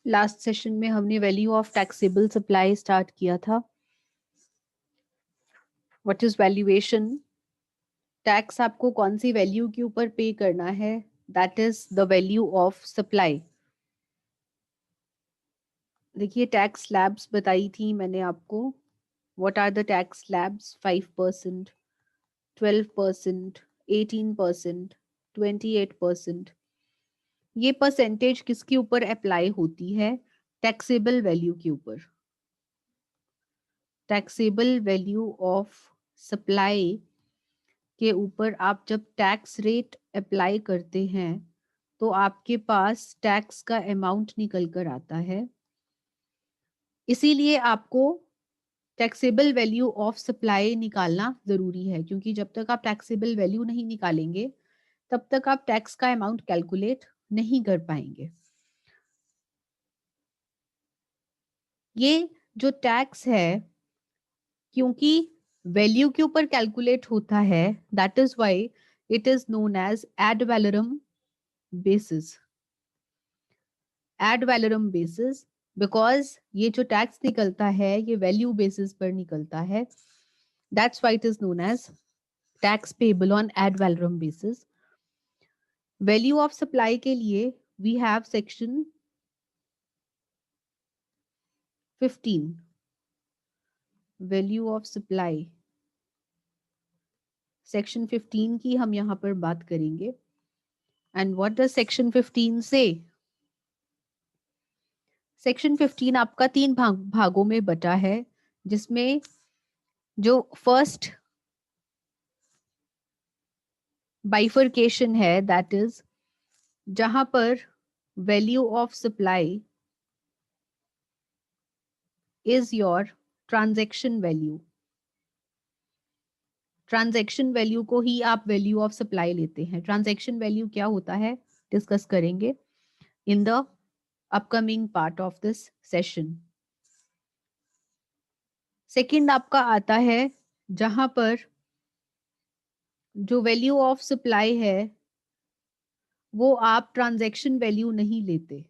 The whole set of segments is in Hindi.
लास्ट सेशन में हमने value of taxable supply start किया था. What is valuation? टैक्स आपको कौन सी वैल्यू के ऊपर पे करना है? That is the value of supply. देखिए टैक्स स्लैब्स बताई थी मैंने आपको. What are the tax slabs? 5%, 12%, 18%, 28%. ये परसेंटेज किसके ऊपर अप्लाई होती है? टैक्सेबल वैल्यू के ऊपर. टैक्सेबल वैल्यू ऑफ सप्लाई के ऊपर आप जब टैक्स रेट अप्लाई करते हैं तो आपके पास टैक्स का अमाउंट निकल कर आता है. इसीलिए आपको टैक्सेबल वैल्यू ऑफ सप्लाई निकालना जरूरी है, क्योंकि जब तक आप टैक्सेबल वैल्यू नहीं निकालेंगे तब तक आप टैक्स का अमाउंट कैलकुलेट नहीं कर पाएंगे. ये जो टैक्स है, क्योंकि वैल्यू के ऊपर कैलकुलेट होता है, that is why it is known as ad valorem basis. Ad valorem basis because ये जो टैक्स निकलता है ये वैल्यू बेसिस पर निकलता है. That's why it is known as tax payable on ad valorem basis. Value of supply के लिए we have section 15. Value of supply section 15 की हम यहां पर बात करेंगे. एंड व्हाट डज सेक्शन 15 से? सेक्शन 15 आपका 3 भागों में बटा है, जिसमें जो फर्स्ट बाइफरकेशन है दैट इज जहां पर value of supply is your transaction value. Transaction value को ही आप वैल्यू ऑफ सप्लाई लेते हैं. ट्रांजैक्शन वैल्यू क्या होता है डिस्कस करेंगे in the upcoming part of this session. Second आपका आता है जहां पर जो वैल्यू ऑफ सप्लाई है वो आप ट्रांजैक्शन वैल्यू नहीं लेते,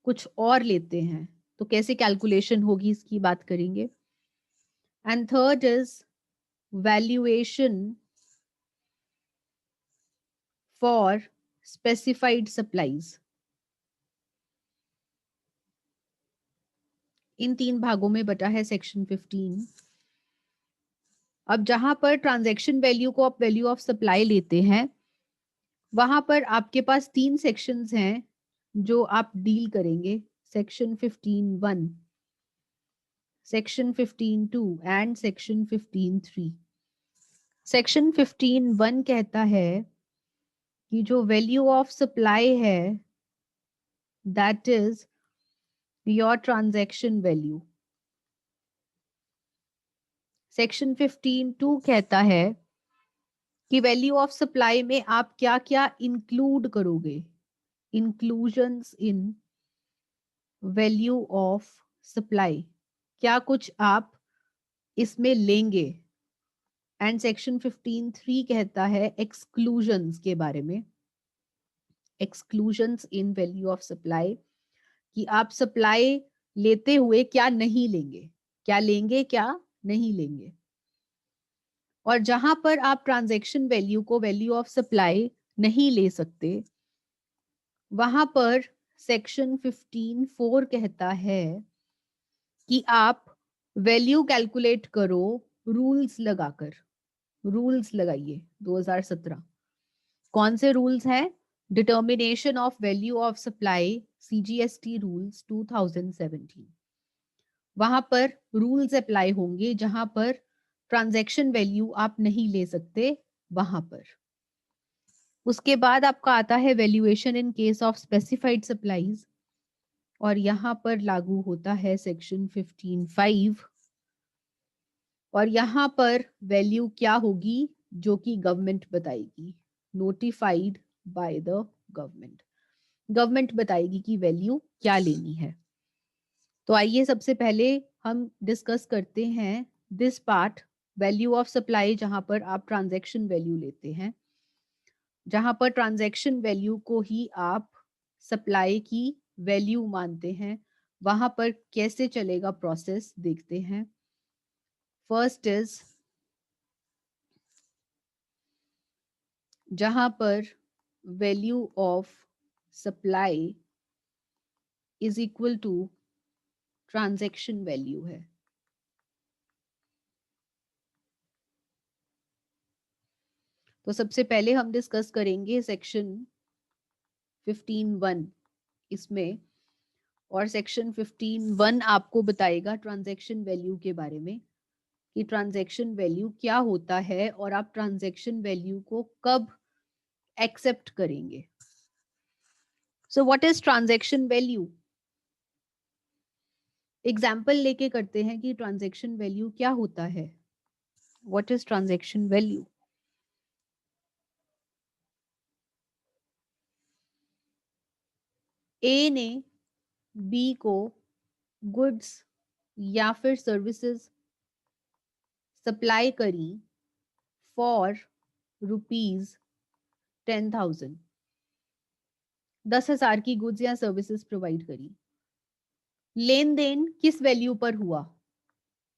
कुछ और लेते हैं. तो कैसे कैलकुलेशन होगी इसकी बात करेंगे. And third is valuation for specified supplies. इन 3 भागों में बटा है सेक्शन 15. अब जहां पर ट्रांजैक्शन वैल्यू को आप वैल्यू ऑफ सप्लाई लेते हैं वहां पर आपके पास 3 सेक्शंस हैं जो आप डील करेंगे. Section 15(1), section 15(2) and section 15(3). Section 15(1) कहता है कि जो वैल्यू ऑफ सप्लाई है that is your transaction value. Section 15(2) कहता है कि वैल्यू ऑफ सप्लाई में आप क्या क्या इंक्लूड करोगे. Inclusions in value of supply, क्या कुछ आप इसमें लेंगे. एंड सेक्शन 15(3) कहता है एक्सक्लूजन्स के बारे में. Exclusions in value of supply, कि आप सप्लाई लेते हुए क्या नहीं लेंगे, क्या लेंगे क्या नहीं लेंगे. और जहां पर आप ट्रांजैक्शन वैल्यू को वैल्यू ऑफ सप्लाई नहीं ले सकते वहां पर सेक्शन 15(4) कहता है कि आप वैल्यू कैलकुलेट करो रूल्स लगाकर. रूल्स लगाइए 2017. कौन से रूल्स हैं? Determination of value of supply CGST rules 2017. वहां पर रूल्स अप्लाई होंगे जहां पर ट्रांजैक्शन वैल्यू आप नहीं ले सकते वहां पर. उसके बाद आपका आता है valuation in case of specified supplies, और यहां पर लागू होता है सेक्शन 15(5). और यहां पर वैल्यू क्या होगी जो कि गवर्नमेंट बताएगी, notified by the government. Government बताएगी कि वैल्यू क्या लेनी है. तो आइए सबसे पहले हम डिस्कस करते हैं this part, value of supply, जहां पर आप ट्रांजैक्शन वैल्यू लेते हैं, जहां पर ट्रांजैक्शन वैल्यू को ही आप सप्लाई की वैल्यू मानते हैं, वहां पर कैसे चलेगा प्रोसेस देखते हैं। फर्स्ट इज जहां पर value of supply is equal to transaction value है। तो सबसे पहले हम डिस्कस करेंगे सेक्शन 15(1) इसमें, और सेक्शन 15(1) आपको बताएगा ट्रांजैक्शन वैल्यू के बारे में कि ट्रांजैक्शन वैल्यू क्या होता है और आप ट्रांजैक्शन वैल्यू को कब एक्सेप्ट करेंगे। So what is transaction value? Example लेके करते हैं कि ट्रांजैक्शन वैल्यू क्या होता है। What is transaction value? A ने बी को गुड्स या फिर सर्विसेज सप्लाई करी फॉर ₹10,000, 10,000 की गुड्स या सर्विसेज प्रोवाइड करी। लेन देन किस वैल्यू पर हुआ?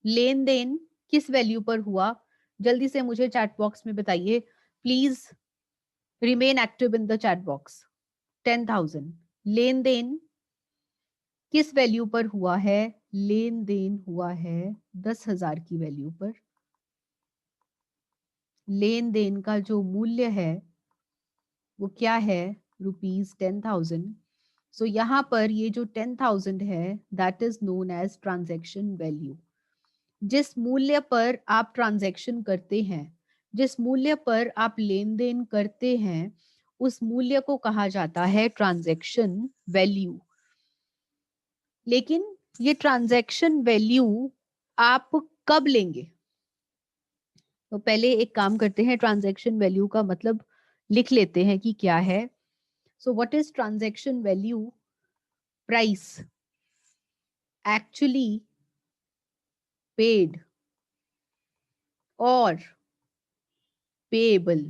लेन देन किस वैल्यू पर हुआ? जल्दी से मुझे चैट बॉक्स में बताइए please. Remain active in the chat box. 10,000 लेन देन किस वैल्यू पर हुआ है? लेन देन हुआ है 10,000 की वैल्यू पर। लेन देन का जो मूल्य है वो क्या है? ₹10,000। सो यहाँ पर ये जो 10,000 है that is known as transaction value. जिस मूल्य पर आप ट्रांजैक्शन करते हैं, जिस मूल्य पर आप लेन देन करते हैं, उस मूल्य को कहा जाता है ट्रांजैक्शन वैल्यू। लेकिन ये ट्रांजैक्शन वैल्यू आप कब लेंगे? तो पहले एक काम करते हैं, ट्रांजैक्शन वैल्यू का मतलब लिख लेते हैं कि क्या है। So what is transaction value? Price actually paid और payable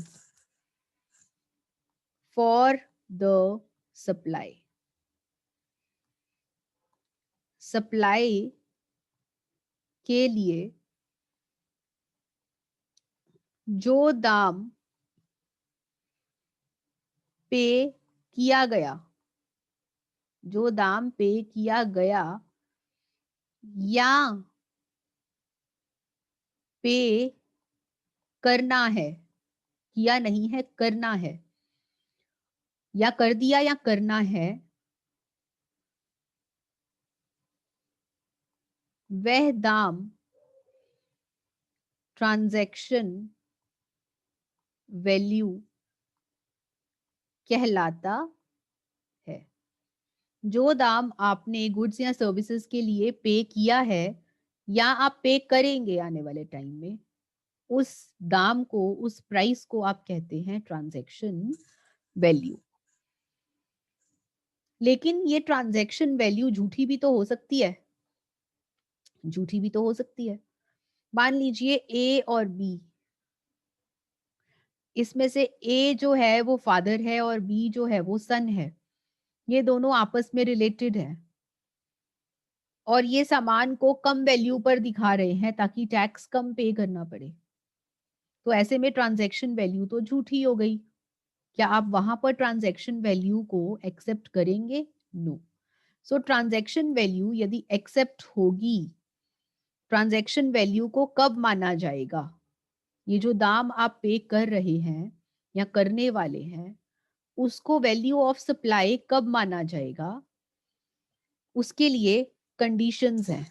for the supply. Supply के लिए जो दाम पे किया गया, जो दाम पे किया गया या पे करना है, किया नहीं है करना है, या कर दिया या करना है, वह दाम ट्रांजैक्शन वैल्यू कहलाता है। जो दाम आपने गुड्स या सर्विसेज के लिए पे किया है या आप पे करेंगे आने वाले टाइम में, उस दाम को, उस प्राइस को आप कहते हैं ट्रांजैक्शन वैल्यू। लेकिन ये ट्रांजैक्शन वैल्यू झूठी भी तो हो सकती है, झूठी भी तो हो सकती है। मान लीजिए ए और बी, इसमें से ए जो है वो फादर है और बी जो है वो सन है। ये दोनों आपस में रिलेटेड है और ये सामान को कम वैल्यू पर दिखा रहे हैं ताकि टैक्स कम पे करना पड़े। तो ऐसे में ट्रांजैक्शन वैल्यू तो झूठी हो गई। क्या आप वहां पर ट्रांजैक्शन वैल्यू को एक्सेप्ट करेंगे? नो। सो ट्रांजैक्शन वैल्यू यदि एक्सेप्ट होगी, ट्रांजैक्शन वैल्यू को कब माना जाएगा? ये जो दाम आप पे कर रहे हैं या करने वाले हैं, उसको वैल्यू ऑफ सप्लाई कब माना जाएगा? उसके लिए कंडीशंस हैं।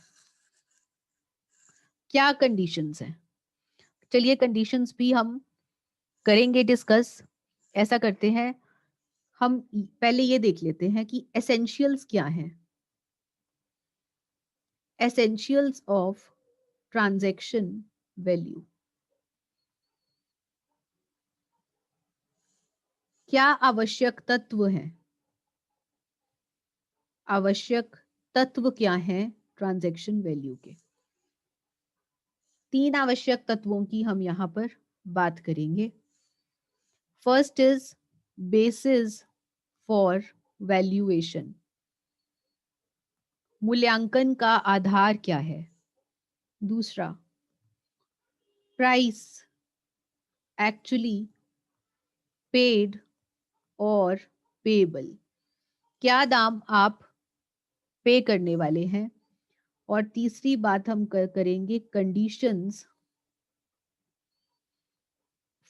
क्या कंडीशंस हैं? चलिए कंडीशंस भी हम करेंगे डिस्कस। ऐसा करते हैं, हम पहले ये देख लेते हैं कि एसेंशियल्स क्या हैं। Essentials of transaction value. क्या आवश्यक तत्व हैं? आवश्यक तत्व क्या हैं ट्रांजैक्शन वैल्यू के? 3 आवश्यक तत्वों की हम यहां पर बात करेंगे। First is basis for valuation. मूल्यांकन का आधार क्या है? दूसरा, प्राइस एक्चुअली पेड और पेबल, क्या दाम आप पे करने वाले हैं? और तीसरी बात हम करेंगे conditions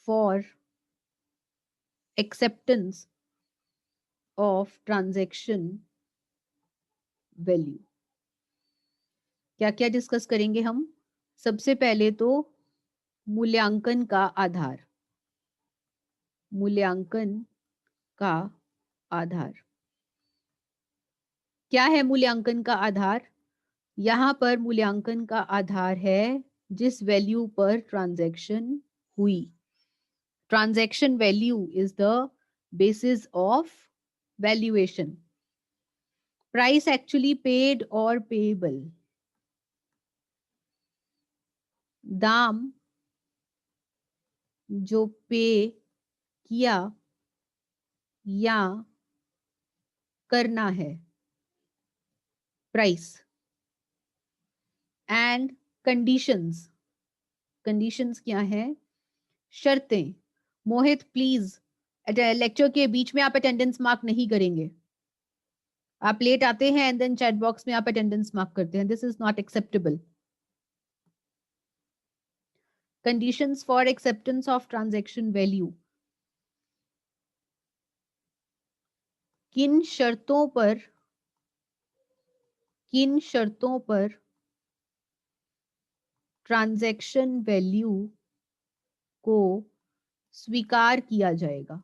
for acceptance of transaction value. क्या क्या डिस्कस करेंगे हम? सबसे पहले तो मूल्यांकन का आधार। मूल्यांकन का आधार क्या है? मूल्यांकन का आधार, यहां पर मूल्यांकन का आधार है जिस वैल्यू पर ट्रांजैक्शन हुई। Transaction value is the basis of valuation. Price actually paid और पेएबल, दाम जो पे किया या करना है, प्राइस। एंड कंडीशंस, कंडीशंस क्या है? शर्तें। मोहित प्लीज, लेक्चर के बीच में आप अटेंडेंस मार्क नहीं करेंगे। आप लेट आते हैं एंड देन चैट बॉक्स में आप अटेंडेंस मार्क करते हैं, this is not acceptable. Conditions for acceptance of transaction value, किन शर्तों पर, किन शर्तों पर ट्रांजैक्शन वैल्यू को स्वीकार किया जाएगा?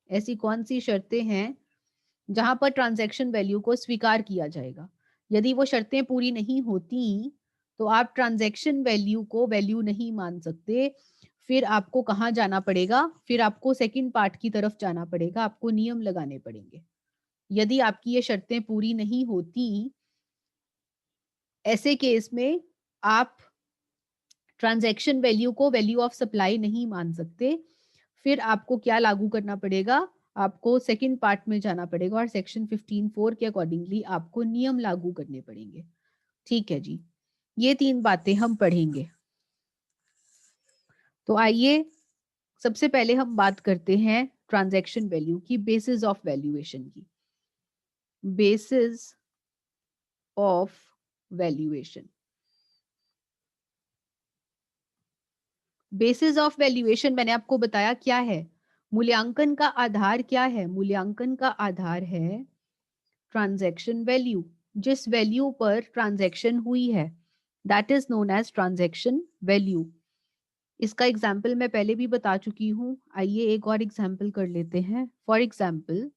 ऐसी कौन सी शर्तें हैं जहां पर ट्रांजैक्शन वैल्यू को स्वीकार किया जाएगा? यदि वो शर्तें पूरी नहीं होती तो आप ट्रांजैक्शन वैल्यू को वैल्यू नहीं मान सकते। फिर आपको कहाँ जाना पड़ेगा? फिर आपको सेकंड पार्ट की तरफ जाना पड़ेगा, आपको नियम लगाने पड़ेंगे। यदि आपकी ये शर्तें पूरी नहीं होती, ऐसे केस में आप ट्रांजैक्शन वैल्यू को वैल्यू ऑफ सप्लाई नहीं मान सकते। फिर आपको क्या लागू करना पड़ेगा? आपको सेकंड पार्ट में जाना पड़ेगा और सेक्शन 15(4) के अकॉर्डिंगली आपको नियम लागू करने पड़ेंगे। ठीक है जी, ये तीन बातें हम पढ़ेंगे। तो आइए सबसे पहले हम बात करते हैं ट्रांजैक्शन वैल्यू की, बेसिस ऑफ वैल्यूएशन की। Basis of valuation, basis of valuation मैंने आपको बताया क्या है। मूल्यांकन का आधार क्या है? मूल्यांकन का आधार है ट्रांजैक्शन वैल्यू, जिस वैल्यू पर ट्रांजैक्शन हुई है, that is known as transaction value. इसका एग्जाम्पल मैं पहले भी बता चुकी हूं, आइए एक और एग्जाम्पल कर लेते हैं। फॉर एग्जाम्पल,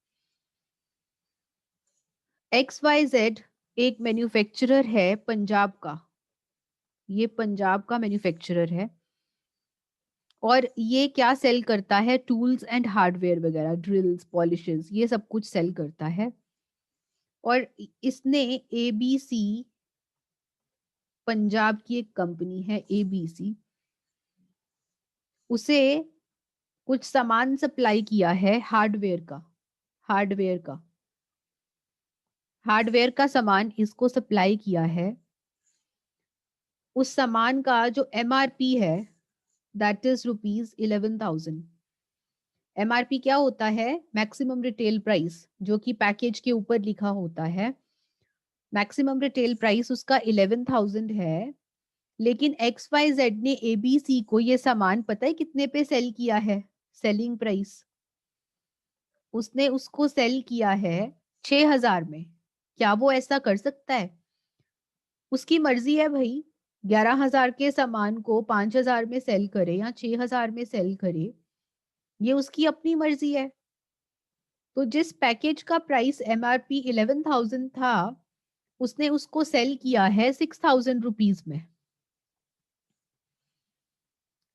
XYZ एक मैन्युफैक्चरर है पंजाब का, ये पंजाब का मैन्युफैक्चरर है और ये क्या सेल करता है? टूल्स एंड हार्डवेयर वगैरह, ड्रिल्स, पॉलिशेस, ये सब कुछ सेल करता है। और इसने ABC, पंजाब की एक कंपनी है ABC, उसे कुछ सामान सप्लाई किया है हार्डवेयर का, हार्डवेयर का, हार्डवेयर का सामान इसको सप्लाई किया है। उस सामान का जो MRP है दैट इज ₹11,000। MRP क्या होता है? मैक्सिमम रिटेल प्राइस, जो कि पैकेज के ऊपर लिखा होता है। मैक्सिमम रिटेल प्राइस उसका 11,000 है, लेकिन XYZ ने ABC को ये सामान पता है कितने पे सेल किया है? सेलिंग प्राइस उसने उसको सेल किया है 6,000 में। क्या वो ऐसा कर सकता है? उसकी मर्जी है भाई, 11,000 के सामान को 5,000 में सेल करे या 6,000 में सेल करे, ये उसकी अपनी मर्जी है। तो जिस पैकेज का प्राइस MRP 11,000 था, उसने उसको सेल किया है 6,000 रुपीज में।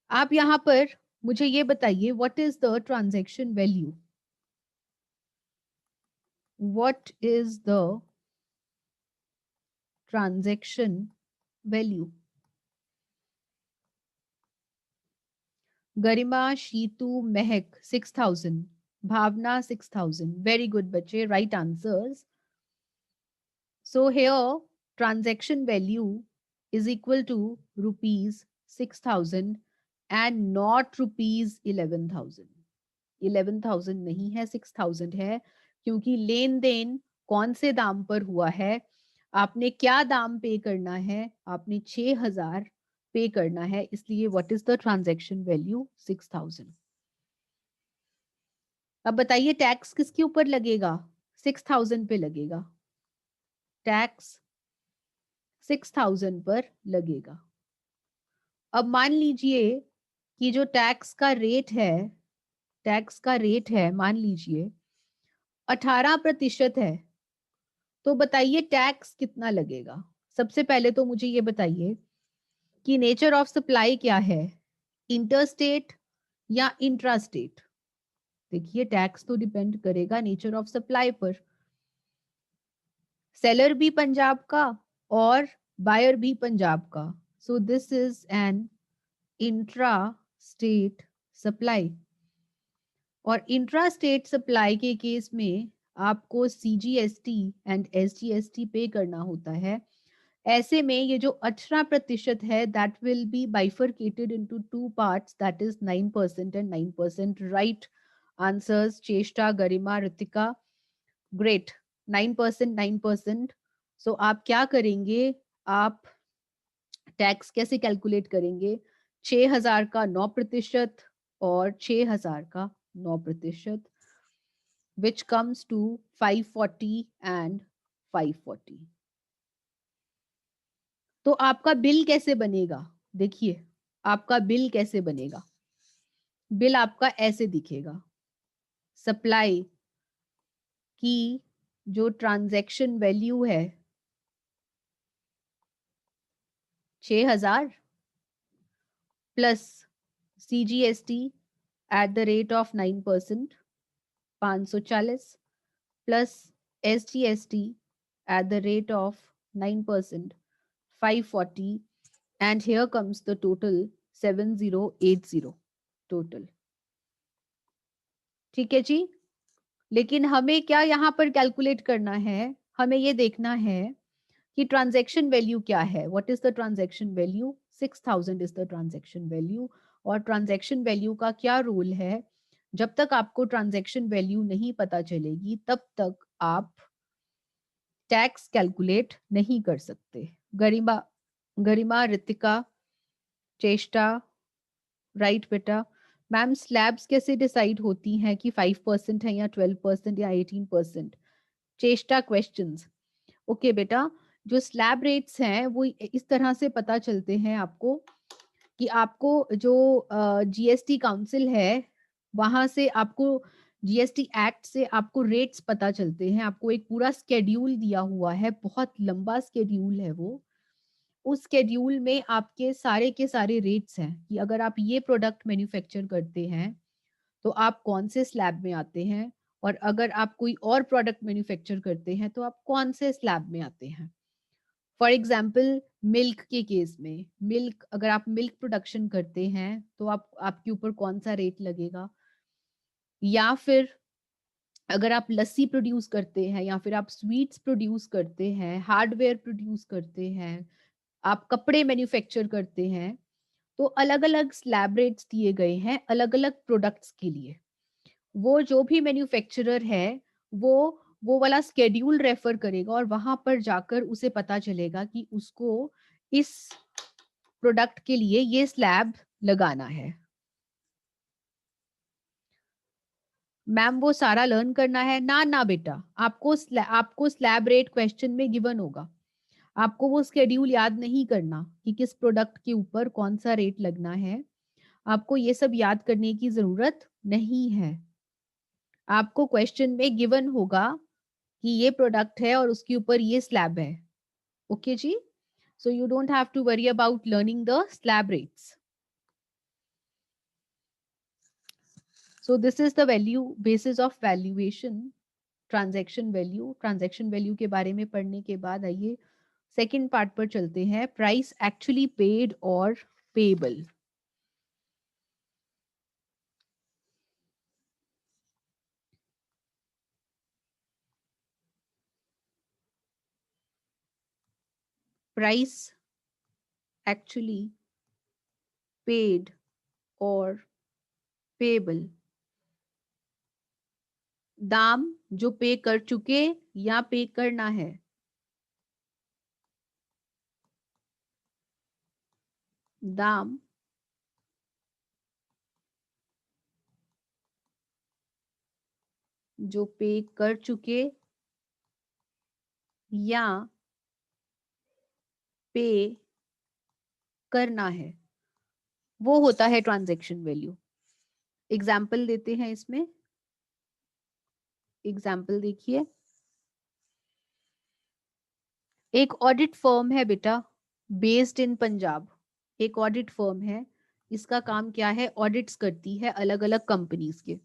आप यहां पर मुझे ये बताइए, what is the transaction value? What is the transaction value? Garima, Sheetu, Mahak 6,000, Bhavna 6,000. Very good, bache. Right answers. So here transaction value is equal to rupees 6,000 and not rupees 11,000. 11,000 नहीं है, 6,000 है, क्योंकि लेन देन कौन से दाम पर हुआ है, आपने क्या दाम पे करना है, आपने 6,000 पे करना है, इसलिए what is the transaction value 6,000. अब बताइए टैक्स किसके ऊपर लगेगा, 6,000 पे लगेगा, टैक्स 6,000 पर लगेगा. अब मान लीजिए कि जो टैक्स का रेट है, मान लीजिए 18% है, तो बताइए टैक्स कितना लगेगा. सबसे पहले तो मुझे ये बताइए कि नेचर ऑफ सप्लाई क्या है, इंटरस्टेट या इंट्रास्टेट. देखिए टैक्स तो डिपेंड करेगा नेचर ऑफ सप्लाई पर. सेलर भी पंजाब का और बायर भी पंजाब का, सो this is an intra state supply. और इंट्रा स्टेट सप्लाई के केस में आपको सीजीएसटी एंड एसजीएसटी पे करना होता है. ऐसे में ये जो 18% है that will be bifurcated into two parts, that is 9% and 9%. Right answers चेष्टा, गरिमा, रितिका. ग्रेट. 9%, 9%. सो आप क्या करेंगे, आप टैक्स कैसे कैलकुलेट करेंगे, 6,000 का 9% और 6,000 का 9%, which comes to 540 and 540. तो आपका बिल कैसे बनेगा, देखिए आपका बिल कैसे बनेगा. बिल आपका ऐसे दिखेगा, सप्लाई की जो ट्रांजैक्शन वैल्यू है 6,000 plus CGST at the rate of 9%, 540, plus SGST at the rate of 9%, 540, and here comes the total 7080 total. ठीक है जी. लेकिन हमें क्या यहाँ पर कैलकुलेट करना है, हमें ये देखना है कि ट्रांजैक्शन वैल्यू क्या है. What is the transaction value, 6,000 is the transaction value. और ट्रांजैक्शन वैल्यू का क्या रूल है, जब तक आपको ट्रांजैक्शन वैल्यू नहीं पता चलेगी तब तक आप टैक्स कैलकुलेट नहीं कर सकते. गरिमा, गरिमा, रितिका, चेष्टा. राइट बेटा. मैम स्लैब्स कैसे डिसाइड होती हैं कि 5% है या 12% या 18%. चेष्टा क्वेश्चंस. ओके बेटा, जो स्लैब रेट्स हैं वो इस तरह से पता चलते हैं आपको कि आपको जो जीएसटी काउंसिल है वहां से आपको जीएसटी एक्ट से आपको रेट्स पता चलते हैं. आपको एक पूरा स्केड्यूल दिया हुआ है, बहुत लंबा स्केड्यूल है वो. उस स्केड्यूल में आपके सारे के सारे रेट्स हैं कि अगर आप ये प्रोडक्ट मैन्युफैक्चर करते हैं तो आप कौन से स्लैब में आते हैं, और अगर आप कोई और प्रोडक्ट मैन्युफैक्चर करते हैं तो आप कौन से स्लैब में आते हैं. फॉर एग्जाम्पल मिल्क के केस में, मिल्क अगर आप मिल्क प्रोडक्शन करते हैं तो आप आपके ऊपर कौन सा रेट लगेगा, या फिर अगर आप लस्सी प्रोड्यूस करते हैं, या फिर आप स्वीट्स प्रोड्यूस करते हैं, हार्डवेयर प्रोड्यूस करते हैं, आप कपड़े मैन्युफैक्चर करते हैं, तो अलग अलग स्लैब रेट्स दिए गए हैं अलग अलग प्रोडक्ट्स के लिए. वो जो भी मैन्युफैक्चरर है वो वाला स्केड्यूल रेफर करेगा और वहां पर जाकर उसे पता चलेगा कि उसको इस प्रोडक्ट के लिए ये स्लैब लगाना है. मैम वो सारा लर्न करना है ना, ना बेटा, आपको स्लैब रेट क्वेश्चन में गिवन होगा. आपको वो स्केड्यूल याद नहीं करना कि किस प्रोडक्ट के ऊपर कौन सा रेट लगना है. आपको ये सब याद करने की जरूरत नहीं है. आपको क्वेश्चन में गिवन होगा कि ये प्रोडक्ट है और उसके ऊपर ये स्लैब है. ओके जी. So you don't have to worry about learning the slab rates. So this is the value basis of valuation, transaction value. Transaction value के बारे में पढ़ने के बाद आइए सेकेंड पार्ट पर चलते हैं, प्राइस एक्चुअली पेड और पेबल. प्राइस एक्चुअली पेड और पेबल, दाम जो पे कर चुके या पे करना है, दाम जो पे कर चुके या पे करना है, वो होता है ट्रांजैक्शन वैल्यू। एग्जाम्पल देते हैं इसमें, एग्जाम्पल देखिए। एक ऑडिट फर्म है बेटा, बेस्ड इन पंजाब, एक ऑडिट फर्म है, इसका काम क्या है, ऑडिट्स करती है अलग अलग कंपनीज के।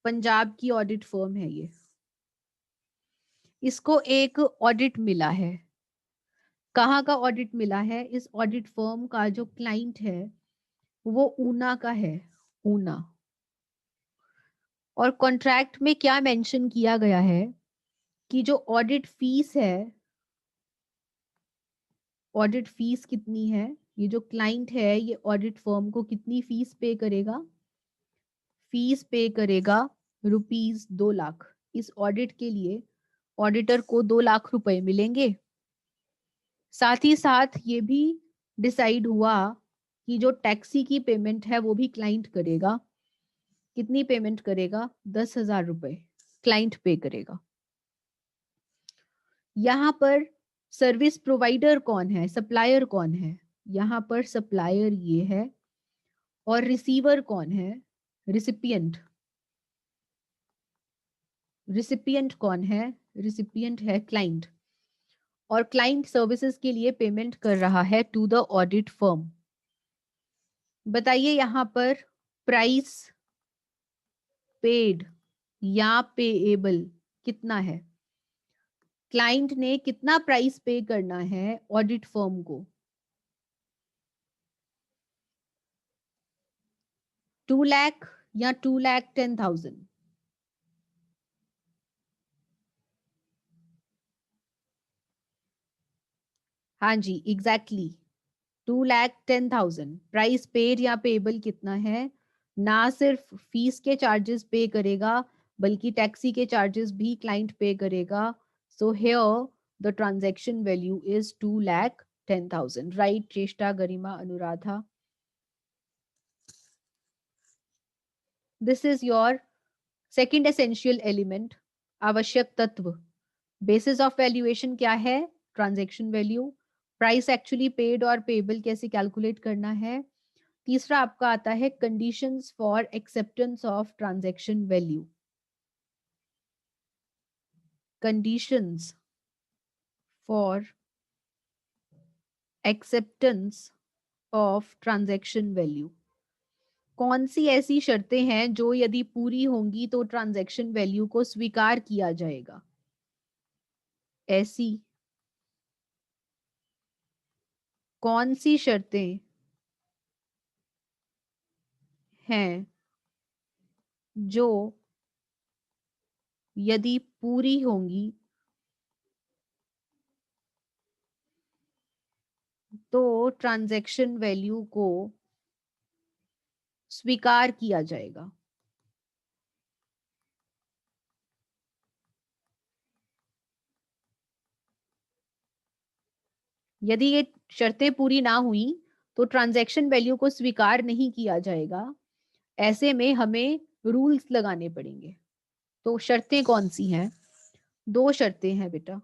पंजाब की ऑडिट फर्म है ये, इसको एक ऑडिट मिला है। कहाँ का ऑडिट मिला है, इस ऑडिट फर्म का जो क्लाइंट है वो ऊना का है, ऊना। और कॉन्ट्रैक्ट में क्या मेंशन किया गया है कि जो ऑडिट फीस है, ऑडिट फीस कितनी है, ये जो क्लाइंट है ये ऑडिट फर्म को कितनी फीस पे करेगा, फीस पे करेगा ₹2 लाख। इस ऑडिट के लिए ऑडिटर को 2 लाख रुपए मिलेंगे। साथ ही साथ ये भी डिसाइड हुआ कि जो टैक्सी की पेमेंट है वो भी क्लाइंट करेगा। कितनी पेमेंट करेगा, 10,000 रुपए क्लाइंट पे करेगा। यहाँ पर सर्विस प्रोवाइडर कौन है, सप्लायर कौन है, यहाँ पर सप्लायर ये है। और रिसीवर कौन है, रिसिपिएंट। रिसिपिएंट कौन है, रिसिपिएंट है क्लाइंट। और क्लाइंट सर्विसेज के लिए पेमेंट कर रहा है टू द ऑडिट फर्म। बताइए यहाँ पर प्राइस पेड या पेएबल कितना है, क्लाइंट ने कितना प्राइस पे करना है ऑडिट फर्म को, 2 लाख या 2,10,000। हाँ जी एग्जैक्टली, 2,10,000। प्राइस पेड या पेबल कितना है, ना सिर्फ फीस के चार्जेस पे करेगा बल्कि टैक्सी के चार्जेस भी क्लाइंट पे करेगा। So here the transaction value is 2,10,000। Right Cheshta, Garima, Anuradha. This is your second essential element, आवश्यक तत्व। बेसिस ऑफ वैल्यूएशन क्या है, transaction value. Price actually paid और पेबल कैसे कैलकुलेट करना है। तीसरा आपका आता है conditions for acceptance of transaction value. Conditions for acceptance of transaction value, कौन सी ऐसी शर्तें हैं जो यदि पूरी होंगी तो ट्रांजैक्शन वैल्यू को स्वीकार किया जाएगा। ऐसी कौन सी शर्तें हैं जो यदि पूरी होंगी तो ट्रांजैक्शन वैल्यू को स्वीकार किया जाएगा। यदि ये शर्तें पूरी ना हुई तो ट्रांजैक्शन वैल्यू को स्वीकार नहीं किया जाएगा। ऐसे में हमें रूल्स लगाने पड़ेंगे। तो शर्तें कौन सी हैं, 2 शर्तें हैं बेटा।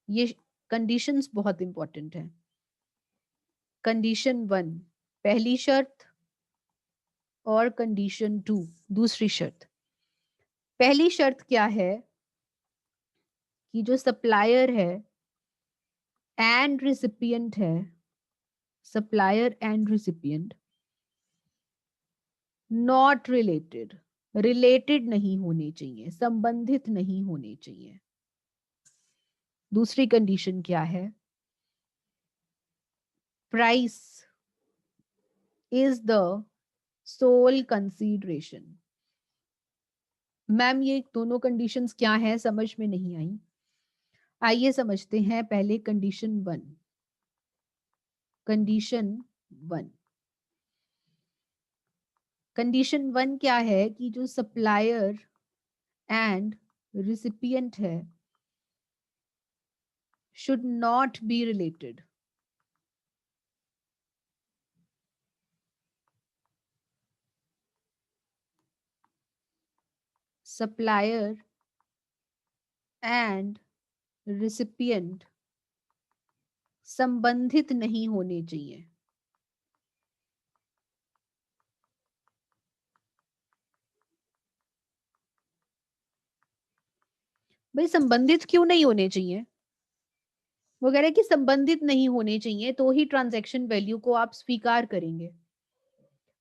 ये कंडीशंस बहुत इंपॉर्टेंट है। कंडीशन 1 पहली शर्त और कंडीशन 2 दूसरी शर्त। पहली शर्त क्या है कि जो सप्लायर है एंड रिसिपिएंट है, supplier and recipient not related, related नहीं होने चाहिए, संबंधित नहीं होने चाहिए। दूसरी कंडीशन क्या है, price is the sole consideration. Ma'am ये दोनों कंडीशंस क्या है, समझ में नहीं आई। आइए समझते हैं पहले कंडीशन 1। कंडीशन 1, कंडीशन 1 क्या है कि जो सप्लायर एंड रिसिपिएंट है should not be related. Supplier and recipient संबंधित नहीं होने चाहिए। भाई संबंधित क्यों नहीं होने चाहिए? वो कह रहे हैं कि संबंधित नहीं होने चाहिए तो ही ट्रांजैक्शन वैल्यू को आप स्वीकार करेंगे।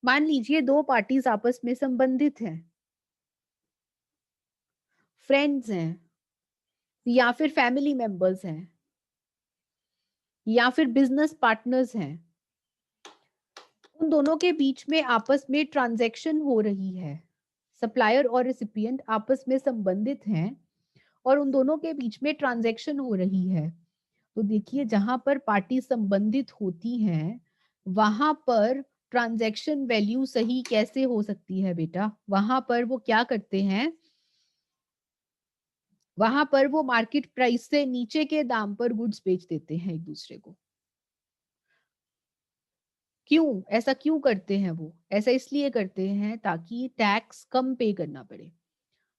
मान लीजिए दो पार्टीज आपस में संबंधित हैं, फ्रेंड्स हैं, या फिर फैमिली मेंबर्स हैं, या फिर बिजनेस पार्टनर्स हैं। उन दोनों के बीच में आपस में ट्रांजैक्शन हो रही है, सप्लायर और रिसिपिएंट आपस में संबंधित हैं और उन दोनों के बीच में ट्रांजैक्शन हो रही है। तो देखिए जहां पर पार्टी संबंधित होती हैं वहां पर ट्रांजैक्शन वैल्यू सही कैसे हो सकती है बेटा? वहां पर वो क्या करते हैं, वहां पर वो मार्केट प्राइस से नीचे के दाम पर गुड्स बेच देते हैं एक दूसरे को। क्यों ऐसा क्यों करते हैं? वो ऐसा इसलिए करते हैं ताकि टैक्स कम पे करना पड़े।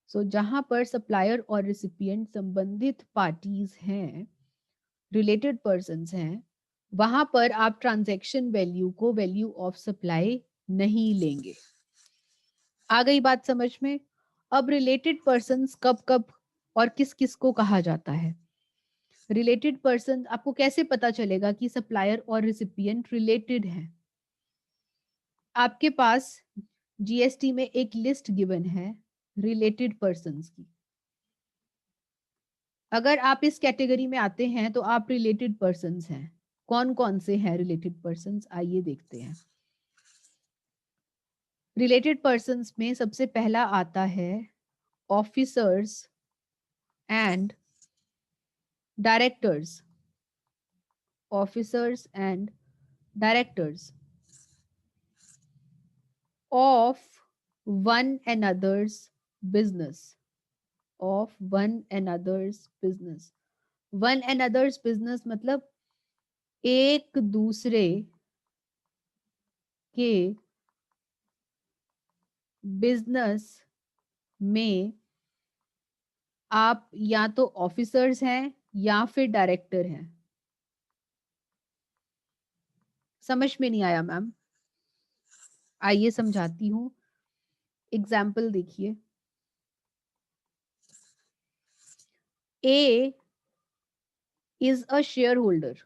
सो जहां पर सप्लायर और रिसिपिएंट संबंधित पार्टीज हैं, रिलेटेड पर्सन्स हैं, वहां पर आप ट्रांजैक्शन वैल्यू को वैल्यू ऑफ सप्लाई नहीं लेंगे। आ गई बात समझ में? अब रिलेटेड पर्सन्स कब कब और किस किस को कहा जाता है? रिलेटेड पर्सन आपको कैसे पता चलेगा कि सप्लायर और रिसिपिएंट रिलेटेड हैं? आपके पास जीएसटी में एक लिस्ट गिवन है रिलेटेड पर्सन्स की। अगर आप इस कैटेगरी में आते हैं तो आप रिलेटेड पर्सन्स हैं। कौन कौन से हैं रिलेटेड पर्सन्स? आइए देखते हैं। रिलेटेड पर्सन्स में सबसे पहला आता है officers and directors. Officers and directors of one another's business. Of one another's business. One another's business मतलब एक दूसरे के बिजनेस में आप या तो ऑफिसर्स हैं या फिर डायरेक्टर हैं। समझ में नहीं आया मैम? आइए समझाती हूँ। एग्जाम्पल देखिए। A is a shareholder.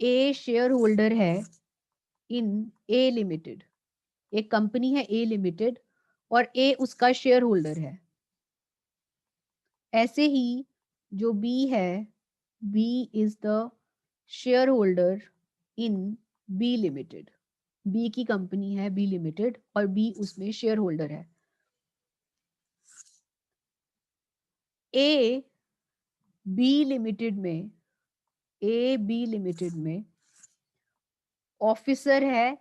A share holder है इन ए लिमिटेड। एक कंपनी है ए लिमिटेड और ए उसका शेयर होल्डर है। ऐसे ही जो बी है, B is the share holder in B limited. B की कंपनी है बी लिमिटेड और बी उसमें शेयर होल्डर है। ए बी लिमिटेड में, ए बी लिमिटेड में ऑफिसर है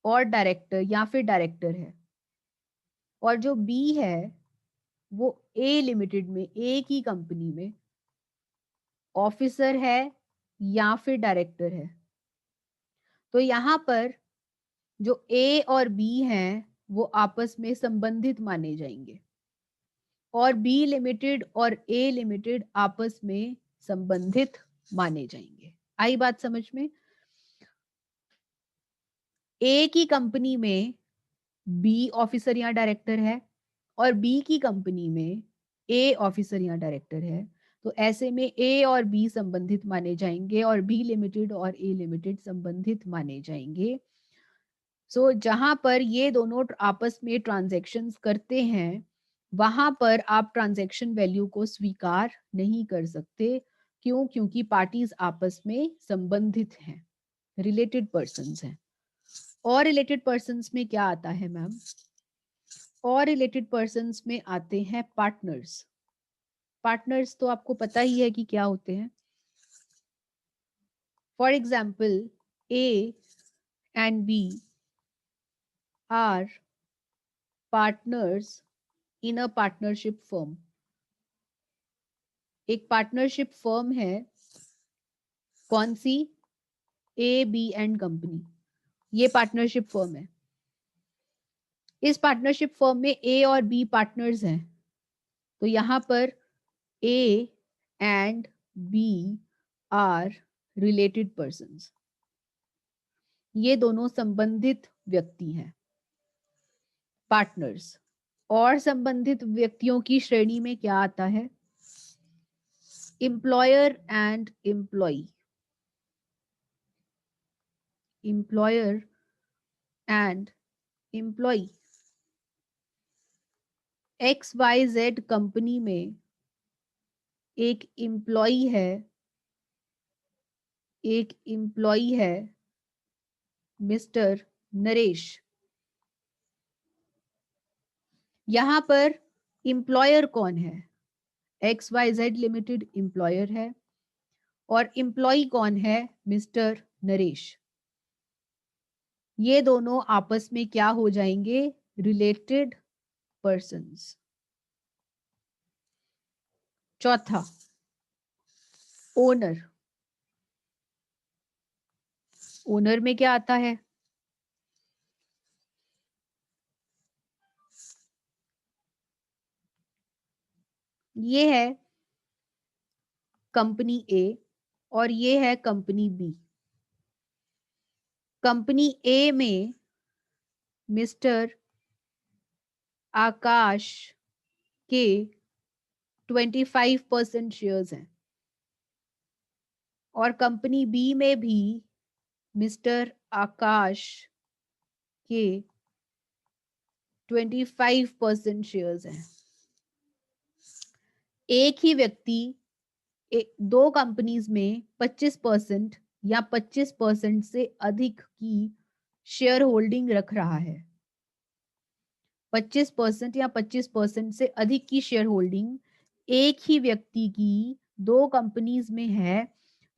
और डायरेक्टर या फिर डायरेक्टर है, और जो बी है वो ए लिमिटेड में, ए की कंपनी में ऑफिसर है या फिर डायरेक्टर है। तो यहां पर जो ए और बी हैं वो आपस में संबंधित माने जाएंगे और बी लिमिटेड और ए लिमिटेड आपस में संबंधित माने जाएंगे। आई बात समझ में? ए की कंपनी में बी ऑफिसर या डायरेक्टर है और बी की कंपनी में ए ऑफिसर या डायरेक्टर है। तो ऐसे में ए और बी संबंधित माने जाएंगे और बी लिमिटेड और ए लिमिटेड संबंधित माने जाएंगे। सो जहां पर ये दोनों आपस में ट्रांजैक्शंस करते हैं वहां पर आप ट्रांजैक्शन वैल्यू को स्वीकार नहीं कर सकते। क्यों? क्योंकि पार्टीज आपस में संबंधित हैं, रिलेटेड पर्सन्स हैं। और रिलेटेड पर्सन्स में क्या आता है मैम? और रिलेटेड पर्सन्स में आते हैं पार्टनर्स। पार्टनर्स तो आपको पता ही है कि क्या होते हैं. For example, A and B are partners in a partnership firm. एक पार्टनरशिप फर्म है, कौन सी? A B and company. ये पार्टनरशिप फर्म है. इस पार्टनरशिप फर्म में ए और बी पार्टनर्स हैं. तो यहां पर A and B are related persons. ये दोनों संबंधित व्यक्ति हैं, पार्टनर्स. और संबंधित व्यक्तियों की श्रेणी में क्या आता है? Employer and employee. Employer and employee. XYZ company में एक एम्प्लॉई है मिस्टर नरेश. यहां पर एम्प्लॉयर कौन है? XYZ लिमिटेड एम्प्लॉयर है और एम्प्लॉई कौन है? मिस्टर नरेश. ये दोनों आपस में क्या हो जाएंगे? Related persons. चौथा, ओनर. ओनर में क्या आता है? ये है कंपनी ए और ये है कंपनी बी. कंपनी ए में मिस्टर आकाश के 25% शेयर्स हैं और कंपनी बी में भी मिस्टर आकाश के 25% शेयर्स हैं. एक ही व्यक्ति दो कंपनीज में 25% या 25% से अधिक की शेयर होल्डिंग रख रहा है. 25% या 25% से अधिक की शेयर होल्डिंग एक ही व्यक्ति की दो कंपनीज में है.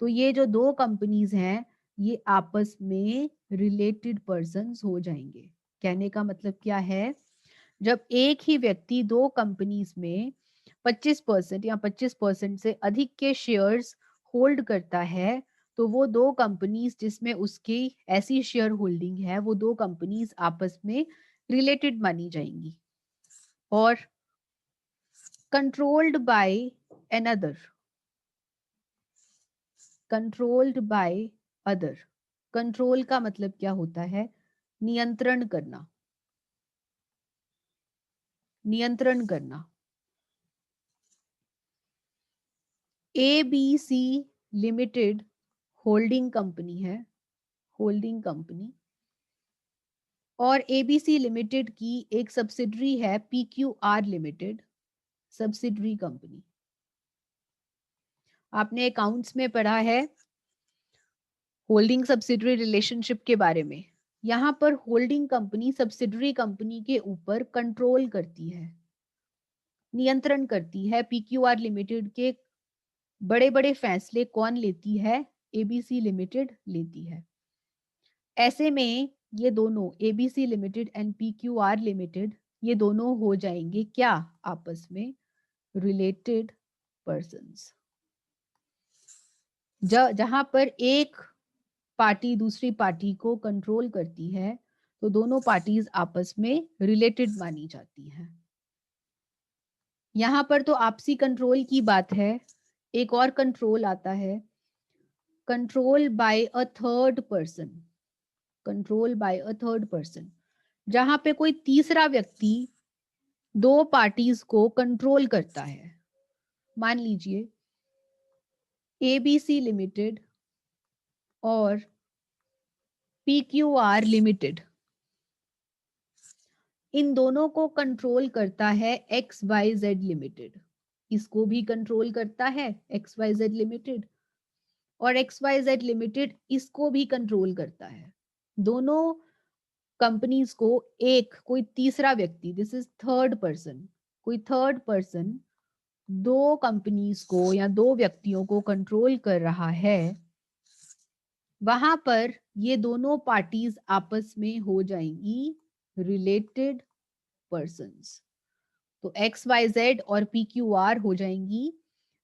तो ये जो दो कंपनीज हैं ये आपस में रिलेटेड पर्सन्स हो जाएंगे. कहने का मतलब क्या है? जब एक ही व्यक्ति दो कंपनीज में 25% या 25% से अधिक के शेयर्स होल्ड करता है तो वो दो कंपनीज जिसमें उसकी ऐसी शेयर होल्डिंग है वो दो कंपनीज आपस में रिलेटेड मानी जाएंगी. और controlled by another. Controlled by other. Control का मतलब क्या होता है? नियंत्रण करना. नियंत्रण करना. ABC लिमिटेड होल्डिंग कंपनी है. Holding company. और ABC लिमिटेड की एक सब्सिडरी है PQR लिमिटेड, सब्सिडरी कंपनी. आपने अकाउंट्स में पढ़ा है होल्डिंग सब्सिडरी रिलेशनशिप के बारे में. यहां पर होल्डिंग कंपनी सब्सिडरी कंपनी के ऊपर कंट्रोल करती है, नियंत्रण करती है. PQR लिमिटेड के बड़े बड़े फैसले कौन लेती है? ABC लिमिटेड लेती है. ऐसे में ये दोनों ABC limited and PQR limited ये दोनों हो जाएंगे क्या? आपस में रिलेटेड पर्सन्स. जहां पर एक पार्टी दूसरी पार्टी को कंट्रोल करती है तो दोनों पार्टीज आपस में रिलेटेड मानी जाती हैं. यहां पर तो आपसी कंट्रोल की बात है. एक और कंट्रोल आता है control by a third person. Control by a third person, जहां पे कोई तीसरा व्यक्ति दो पार्टीज को कंट्रोल करता है. मान लीजिए ABC लिमिटेड और PQR लिमिटेड, इन दोनों को कंट्रोल करता है XYZ लिमिटेड. इसको भी कंट्रोल करता है XYZ लिमिटेड और XYZ लिमिटेड इसको भी कंट्रोल करता है. दोनों कंपनीज को एक कोई तीसरा व्यक्ति, दिस इज थर्ड पर्सन, कोई थर्ड पर्सन दो कंपनीज को या दो व्यक्तियों को कंट्रोल कर रहा है, वहां पर ये दोनों पार्टीज आपस में हो जाएंगी रिलेटेड पर्सन्स। तो एक्स वाई जेड और पी क्यू आर हो जाएंगी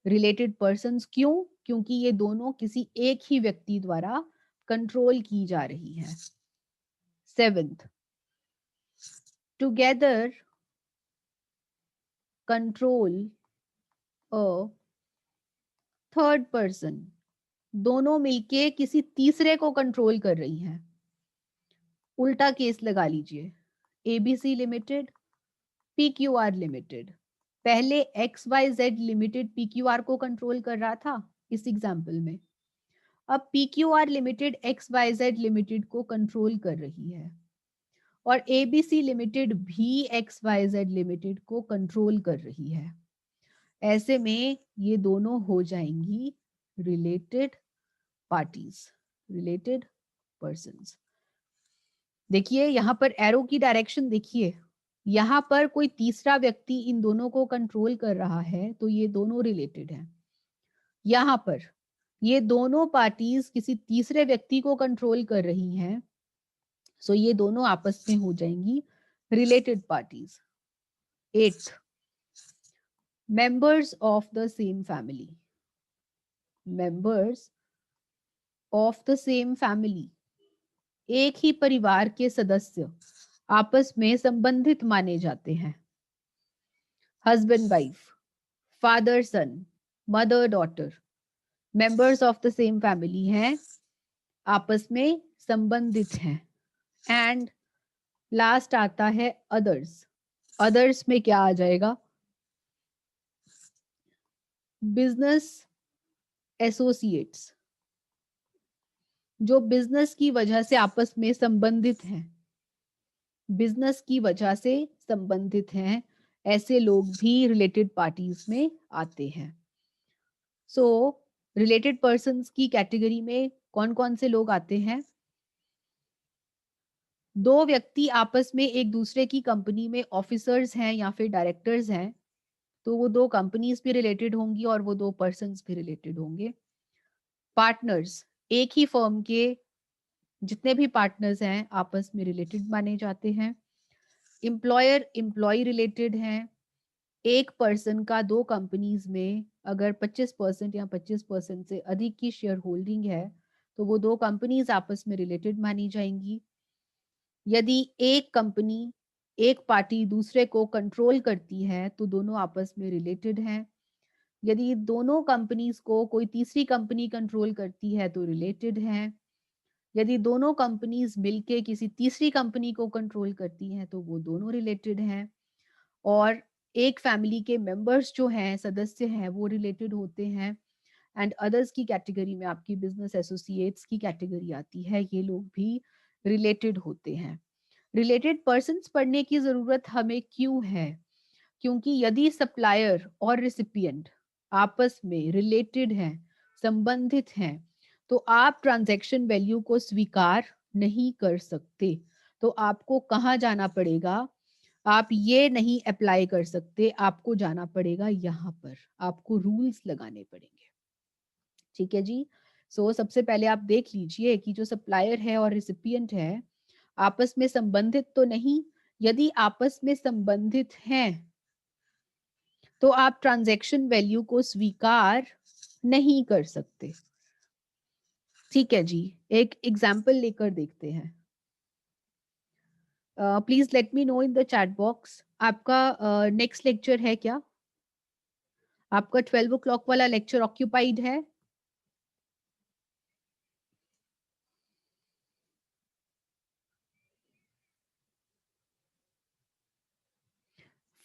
रिलेटेड पर्सन्स। क्यों? क्योंकि ये दोनों किसी एक ही व्यक्ति द्वारा कंट्रोल की जा रही है। Seventh, together control a third person, दोनों मिलके किसी तीसरे को कंट्रोल कर रही हैं। उल्टा केस लगा लीजिए, एबीसी लिमिटेड, पीक्यूआर लिमिटेड। पहले X Y Z limited PQR को कंट्रोल कर रहा था इस एग्जाम्पल में, अब PQR limited X Y Z limited को कंट्रोल कर रही है, और एबीसी लिमिटेड भी एक्स वाई जेड लिमिटेड को कंट्रोल कर रही है। ऐसे में ये दोनों हो जाएंगी रिलेटेड पार्टीज, रिलेटेड पर्सन्स। देखिए यहां पर एरो की डायरेक्शन देखिए, यहां पर कोई तीसरा व्यक्ति इन दोनों को कंट्रोल कर रहा है तो ये दोनों रिलेटेड हैं। यहां पर ये दोनों पार्टीज किसी तीसरे व्यक्ति को कंट्रोल कर रही हैं, सो ये दोनों आपस में हो जाएंगी related parties. Eighth, members of the same family, members of the same family, एक ही परिवार के सदस्य आपस में संबंधित माने जाते हैं। Husband wife, father son, mother daughter, members of the same family हैं, आपस में संबंधित हैं। एंड लास्ट आता है अदर्स। अदर्स में क्या आ जाएगा? बिजनेस एसोसिएट्स, जो बिजनेस की वजह से आपस में संबंधित हैं, बिजनेस की वजह से संबंधित हैं, ऐसे लोग भी रिलेटेड पार्टीज में आते हैं। सो रिलेटेड पर्सन्स की कैटेगरी में कौन कौन से लोग आते हैं? दो व्यक्ति आपस में एक दूसरे की कंपनी में ऑफिसर्स हैं या फिर डायरेक्टर्स हैं, तो वो दो कंपनीज भी रिलेटेड होंगी और वो दो पर्सन्स भी रिलेटेड होंगे। पार्टनर्स, एक ही फर्म के जितने भी पार्टनर्स हैं आपस में रिलेटेड माने जाते हैं। एम्प्लॉयर एम्प्लॉय रिलेटेड हैं। एक पर्सन का दो कंपनीज में अगर 25% या 25% से अधिक की शेयर होल्डिंग है तो वो दो कंपनीज आपस में रिलेटेड मानी जाएंगी। यदि एक कंपनी, एक पार्टी दूसरे को कंट्रोल करती है तो दोनों आपस में रिलेटेड हैं। यदि दोनों कंपनीज को कोई तीसरी कंपनी कंट्रोल करती है तो रिलेटेड हैं। यदि दोनों कंपनीज मिलके किसी तीसरी कंपनी को कंट्रोल करती हैं तो वो दोनों रिलेटेड हैं। और एक फैमिली के मेंबर्स जो हैं, सदस्य हैं, वो रिलेटेड होते हैं। एंड अदर्स की कैटेगरी में आपकी बिजनेस एसोसिएट्स की कैटेगरी आती है, ये लोग भी रिलेटेड होते हैं। रिलेटेड पर्सन्स पढ़ने की जरूरत हमें क्यों है? क्योंकि यदि सप्लायर और रिसिपिएंट आपस में रिलेटेड हैं, संबंधित हैं, तो आप ट्रांजैक्शन वैल्यू को स्वीकार नहीं कर सकते। तो आपको कहाँ जाना पड़ेगा? आप ये नहीं अप्लाई कर सकते, आपको जाना पड़ेगा यहाँ पर, आपको रूल्स लगाने पड़ेंगे। ठीक है जी। सो सबसे पहले आप देख लीजिए कि जो सप्लायर है और रिसिपिएंट है आपस में संबंधित तो नहीं। यदि आपस में संबंधित हैं तो आप ट्रांजैक्शन वैल्यू को स्वीकार नहीं कर सकते। ठीक है जी, एक एग्जाम्पल लेकर देखते हैं। Please let me know in the chat box, आपका नेक्स्ट लेक्चर है क्या? आपका 12 o'clock वाला लेक्चर ऑक्यूपाइड है?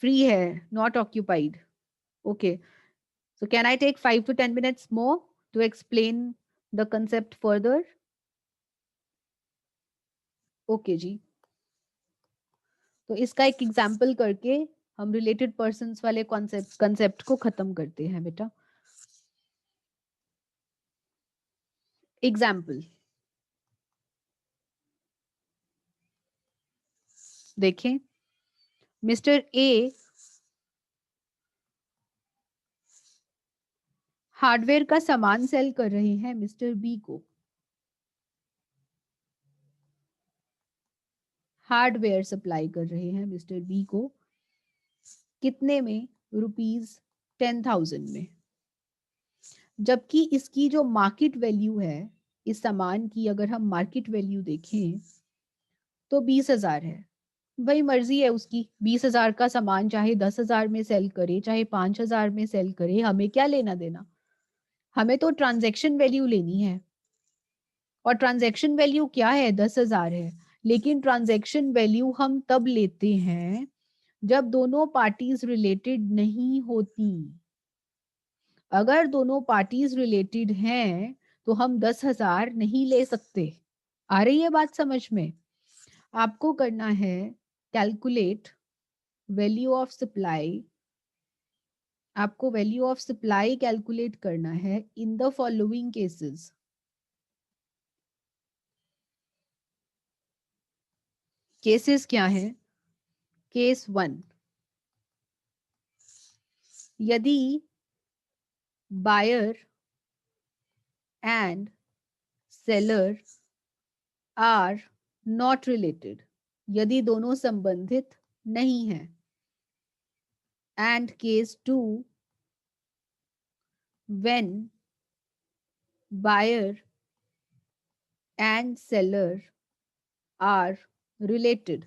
फ्री है, not occupied? Okay, so can I take 5 to 10 minutes more to explain the concept further? Okay जी, तो इसका एक एग्जाम्पल करके हम रिलेटेड पर्सन्स वाले कॉन्सेप्ट को खत्म करते हैं बेटा। एग्जाम्पल देखें, मिस्टर ए हार्डवेयर का सामान सेल कर रहे हैं मिस्टर बी को, हार्डवेयर सप्लाई कर रहे हैं मिस्टर बी को, कितने में? ₹10,000 में। जबकि इसकी जो मार्केट वैल्यू है इस सामान की, अगर हम मार्केट वैल्यू देखें तो 20,000 है। भाई मर्जी है उसकी, 20,000 का सामान चाहे 10,000 में सेल करे चाहे 5,000 में सेल करे, हमें क्या लेना देना। हमें तो ट्रांजैक्शन वैल्यू लेनी है, और ट्रांजैक्शन वैल्यू क्या है? 10,000 है। लेकिन ट्रांजैक्शन वैल्यू हम तब लेते हैं जब दोनों पार्टीज रिलेटेड नहीं होती। अगर दोनों पार्टीज रिलेटेड हैं तो हम 10,000 नहीं ले सकते। आ रही है बात समझ में? आपको करना है कैलकुलेट वैल्यू ऑफ सप्लाई। आपको वैल्यू ऑफ सप्लाई कैलकुलेट करना है in the following cases. Cases क्या है? केस 1, यदि buyer and seller are not related, यदि दोनों संबंधित नहीं हैं। And case 2, when buyer and seller are related।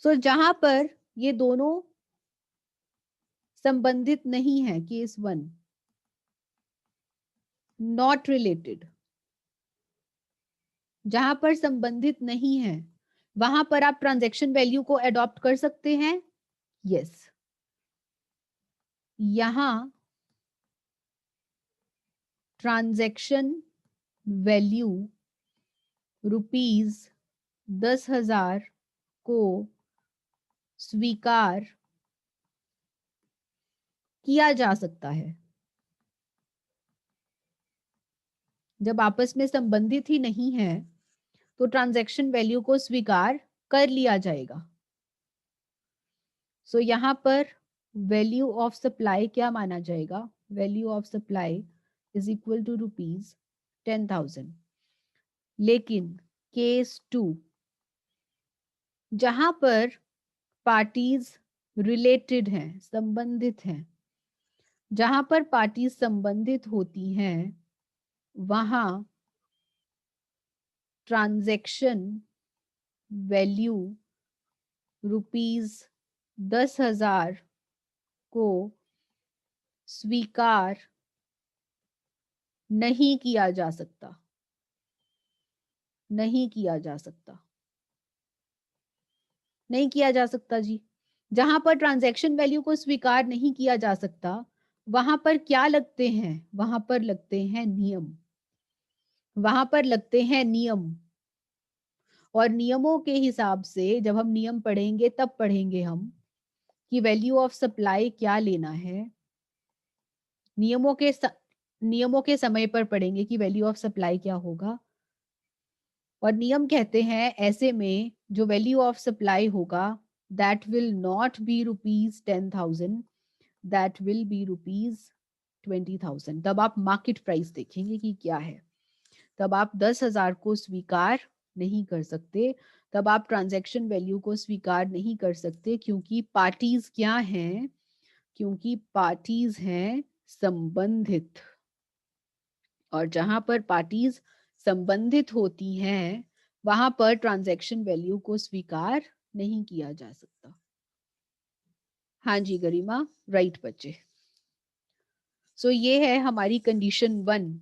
So जहां पर ये दोनों संबंधित नहीं है, केस 1 नॉट रिलेटेड, जहां पर संबंधित नहीं है वहां पर आप ट्रांजैक्शन वैल्यू को अडॉप्ट कर सकते हैं। यस, यहां ट्रांजैक्शन वैल्यू ₹10,000 को स्वीकार किया जा सकता है। जब आपस में संबंधित ही नहीं है तो ट्रांजैक्शन वैल्यू को स्वीकार कर लिया जाएगा। सो यहां पर वैल्यू ऑफ सप्लाई क्या माना जाएगा? Value of supply is equal to ₹10,000। लेकिन केस 2, जहां पर पार्टीज रिलेटेड हैं, संबंधित हैं, जहां पर पार्टीज संबंधित होती हैं वहां ट्रांजैक्शन वैल्यू ₹10,000 को स्वीकार नहीं किया जा सकता। नहीं किया जा सकता, नहीं किया जा सकता जी। जहां पर ट्रांजैक्शन वैल्यू को स्वीकार नहीं किया जा सकता वहां पर क्या लगते हैं? वहां पर लगते हैं नियम, वहां पर लगते हैं नियम। और नियमों के हिसाब से जब हम नियम पढ़ेंगे तब पढ़ेंगे हम कि वैल्यू ऑफ सप्लाई क्या लेना है। नियमों के समय पर पढ़ेंगे कि वैल्यू ऑफ सप्लाई क्या होगा। और नियम कहते हैं ऐसे में जो वैल्यू ऑफ सप्लाई होगा that will not be ₹10,000, that will be ₹20,000। तब आप मार्केट प्राइस देखेंगे कि क्या है। तब आप 10,000 को स्वीकार नहीं कर सकते, तब आप ट्रांजैक्शन वैल्यू को स्वीकार नहीं कर सकते, क्योंकि पार्टीज क्या हैं? क्योंकि पार्टीज हैं संबंधित। और जहां पर पार्टीज संबंधित होती हैं वहां पर ट्रांजैक्शन वैल्यू को स्वीकार नहीं किया जा सकता। हाँ जी गरिमा, राइट बच्चे। सो ये है हमारी कंडीशन 1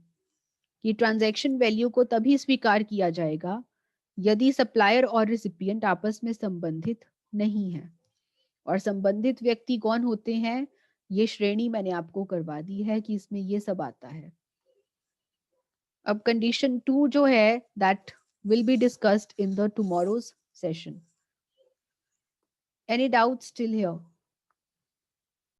कि ट्रांजैक्शन वैल्यू को तभी स्वीकार किया जाएगा यदि सप्लायर और रिसिपिएंट आपस में संबंधित नहीं है। और संबंधित व्यक्ति कौन होते हैं? ये श्रेणी मैंने आपको करवा दी है कि इसमें ये सब आता है। अब कंडीशन 2 जो है that will be discussed in the tomorrow's session. Any doubt still here?